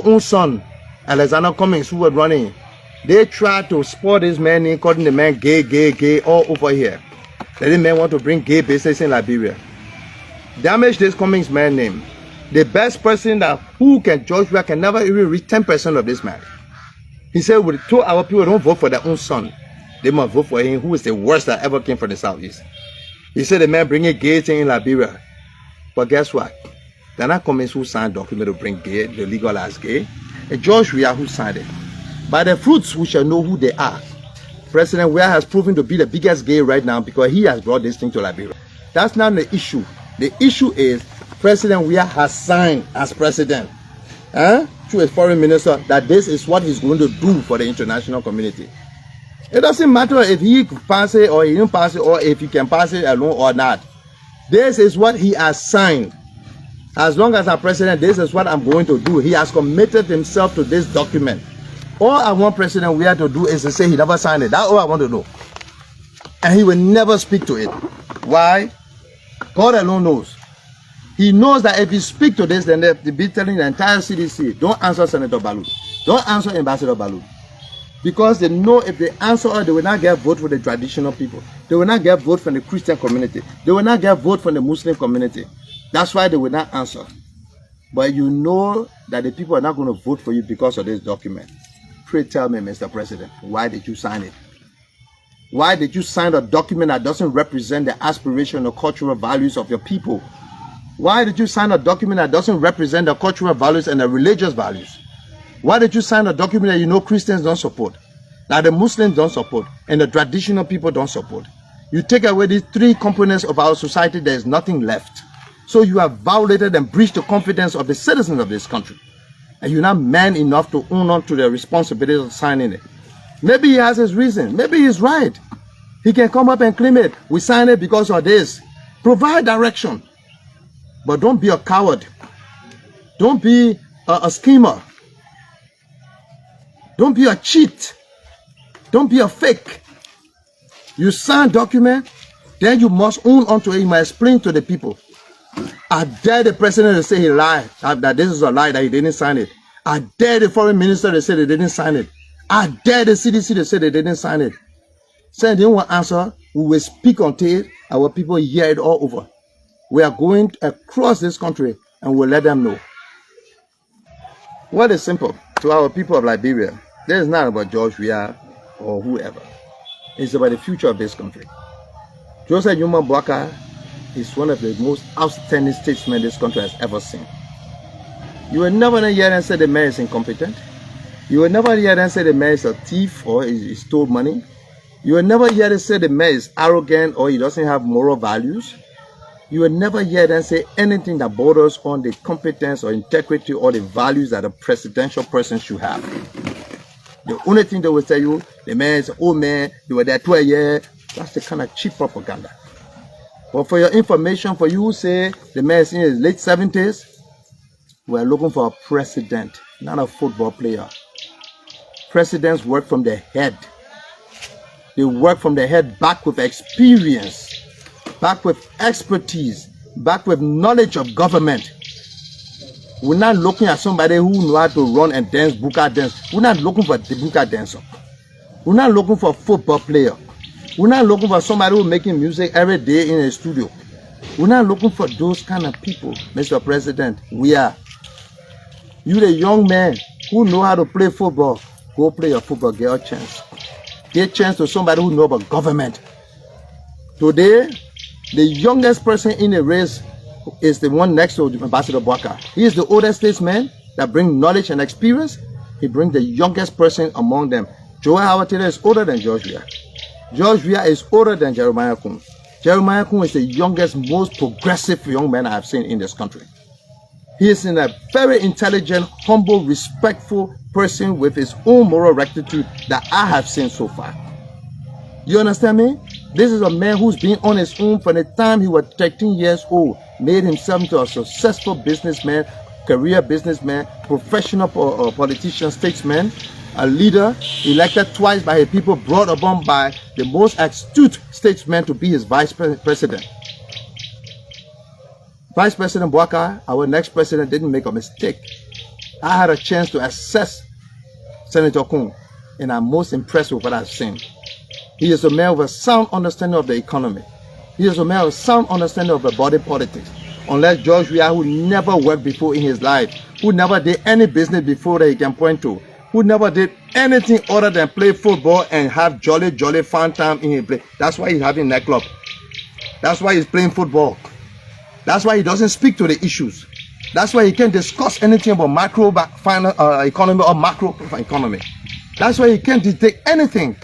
own son, Alexander Cummings, who was running, they tried to spoil this man in, calling the man gay, all over here. That this man want to bring gay business in Liberia. Damage this Cummings man name. The best person that who can judge Weah can never even reach 10% of this man. He said, we told our people don't vote for their own son. They must vote for him, who is the worst that ever came from the Southeast. He said the man bringing gay thing in Liberia. But guess what? They're not Cummings who signed a document to bring gay, to legalize gay. And George Weah who signed it. By the fruits, we shall know who they are. President Weah has proven to be the biggest gay right now because he has brought this thing to Liberia. That's not the issue. The issue is President Weah has signed as president through a foreign minister that this is what he's going to do for the international community. It doesn't matter if he pass it or he didn't pass it or if he can pass it alone or not. This is what he has signed. As long as I'm president, this is what I'm going to do. He has committed himself to this document. All I want President Weah to do is to say he never signed it. That's all I want to know. And he will never speak to it. Why? God alone knows. He knows that if he speaks to this, then they'll be telling the entire CDC, don't answer Senator Balu. Don't answer Ambassador Balu. Because they know if they answer her, they will not get vote from the traditional people. They will not get vote from the Christian community. They will not get vote from the Muslim community. That's why they will not answer. But you know that the people are not going to vote for you because of this document. Pray tell me, Mr. President, why did you sign it? Why did you sign a document that doesn't represent the aspiration or cultural values of your people? Why did you sign a document that doesn't represent the cultural values and the religious values? Why did you sign a document that you know Christians don't support, that the Muslims don't support, and the traditional people don't support? You take away these three components of our society, there is nothing left. So you have violated and breached the confidence of the citizens of this country. And you're not man enough to own on to the responsibility of signing it. Maybe he has his reason. Maybe he's right. He can come up and claim it. We signed it because of this. Provide direction. But don't be a coward. Don't be a schemer. Don't be a cheat. Don't be a fake. You sign document, then you must own onto it. You must explain to the people. I dare the president to say he lied, that this is a lie, that he didn't sign it. I dare the foreign minister to say they didn't sign it. I dare the CDC to say they didn't sign it. Say they won't answer, we will speak until our people hear it all over. We are going across this country and we'll let them know. What is simple to our people of Liberia? This is not about George Weah or whoever. It's about the future of this country. Joseph Yuma Boakai is one of the most outstanding statesmen this country has ever seen. You will never hear them say the man is incompetent. You will never hear them say the man is a thief or he stole money. You will never hear them say the man is arrogant or he doesn't have moral values. You will never hear them say anything that borders on the competence or integrity or the values that a presidential person should have. The only thing they will tell you, the man is an old man, they were there 12 years. That's the kind of cheap propaganda. But for your information, for you who say the man is in his late 70s, we're looking for a president, not a football player. Presidents work from the head. They work from the head back with experience, back with expertise, back with knowledge of government. We're not looking at somebody who knows how to run and dance, buka dance. We're not looking for the buka dancer. We're not looking for a football player. We're not looking for somebody who's making music every day in a studio. We're not looking for those kind of people, Mr. President. We are. You the young man who know how to play football, go play your football, get a chance. Get a chance to somebody who knows about government. Today, the youngest person in the race is the one next to Ambassador Boakai. He is the oldest statesman that brings knowledge and experience. He brings the youngest person among them. Joel Howard Taylor is older than George Weah. George Weah is older than Jeremiah Kun. Jeremiah Kun is the youngest, most progressive young man I have seen in this country. He is a very intelligent, humble, respectful person with his own moral rectitude that I have seen so far. You understand me? This is a man who's been on his own from the time he was 13 years old, made himself into a successful businessman, career businessman, professional politician, statesman, a leader, elected twice by his people, brought upon by the most astute statesman to be his vice president. Vice President Boakai, our next president, didn't make a mistake. I had a chance to assess Senator Kung, and I'm most impressed with what I've seen. He is a man with a sound understanding of the economy. He is a man with a sound understanding of the body politics. Unless George Weah, who never worked before in his life, who never did any business before that he can point to, who never did anything other than play football and have jolly fun time in his play. That's why he's having a nightclub. That's why he's playing football. That's why he doesn't speak to the issues. That's why he can't discuss anything about macro economy or macro economy. That's why he can't dictate anything.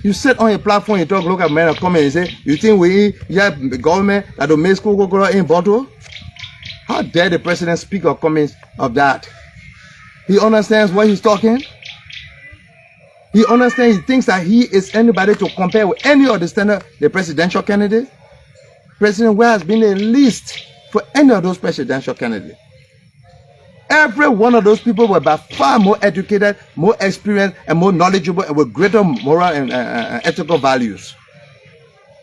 You sit on a platform, you talk, look at men come and say, you think we have the government that will make school go in bottle? How dare the president speak or comments of that? He understands what he's talking. He understands, he thinks that he is anybody to compare with any of the presidential candidates. President Weah has been the least for any of those presidential candidates. Every one of those people were by far more educated, more experienced, and more knowledgeable, and with greater moral and ethical values.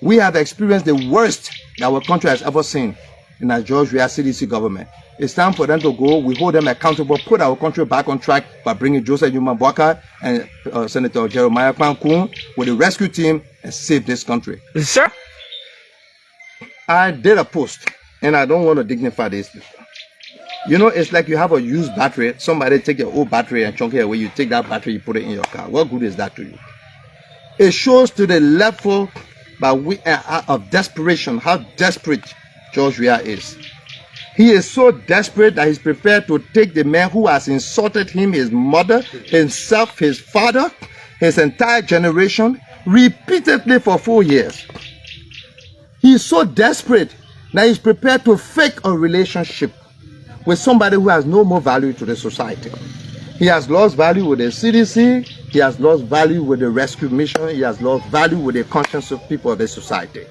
We have experienced the worst that our country has ever seen in our George Weah CDC government. It's time for them to go. We hold them accountable, put our country back on track by bringing Joseph Yuma Boakai and Senator Jeremiah Kwan with the rescue team and save this country. Sir? I did a post, and I don't want to dignify this. You know, it's like you have a used battery. Somebody take your old battery and chunk it away. You take that battery, you put it in your car. What good is that to you? It shows to the level of desperation, how desperate George Weah is. He is so desperate that he's prepared to take the man who has insulted him, his mother, himself, his father, his entire generation, repeatedly for 4 years. He is so desperate that he's prepared to fake a relationship with somebody who has no more value to the society. He has lost value with the CDC, he has lost value with the rescue mission, he has lost value with the conscience of people of the society.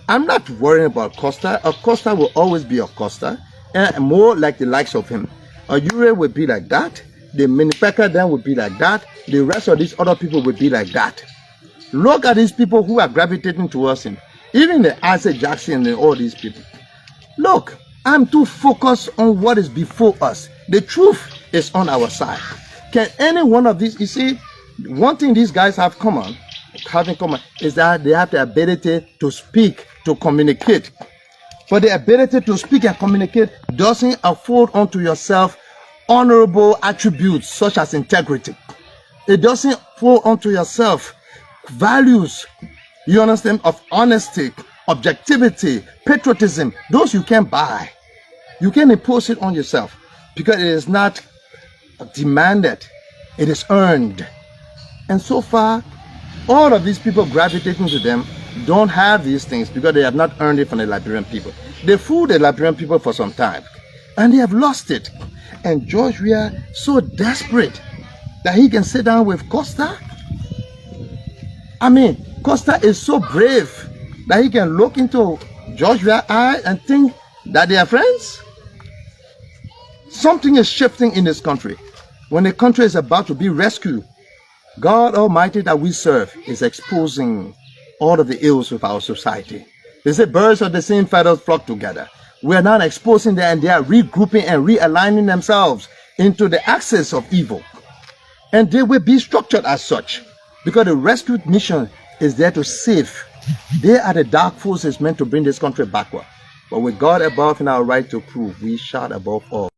I'm not worrying about Costa. A Costa will always be a Costa, and more like the likes of him. A Ure will be like that, the Minipeka then will be like that, the rest of these other people will be like that. Look at these people who are gravitating towards him, even the Isaac Jackson and all these people. Look, I'm too focused on what is before us. The truth is on our side. Can any one of these, you see, one thing these guys have in common is that they have the ability to speak, to communicate. But the ability to speak and communicate doesn't afford unto yourself honorable attributes such as integrity. It doesn't afford unto yourself values, you understand, of honesty, objectivity, patriotism. Those you can buy. You can impose it on yourself because it is not demanded, it is earned. And so far, all of these people gravitating to them don't have these things because they have not earned it from the Liberian people. They fooled the Liberian people for some time and they have lost it. And George Weah so desperate that he can sit down with Costa. I mean, Costa is so brave that he can look into George Weah's eye and think that they are friends. Something is shifting in this country. When the country is about to be rescued, God Almighty that we serve is exposing all of the ills of our society. They say birds of the same feathers flock together. We are now exposing them and they are regrouping and realigning themselves into the axis of evil. And they will be structured as such because the rescue mission is there to save. They are the dark forces meant to bring this country backward. But with God above and our right to prove, we shall above all.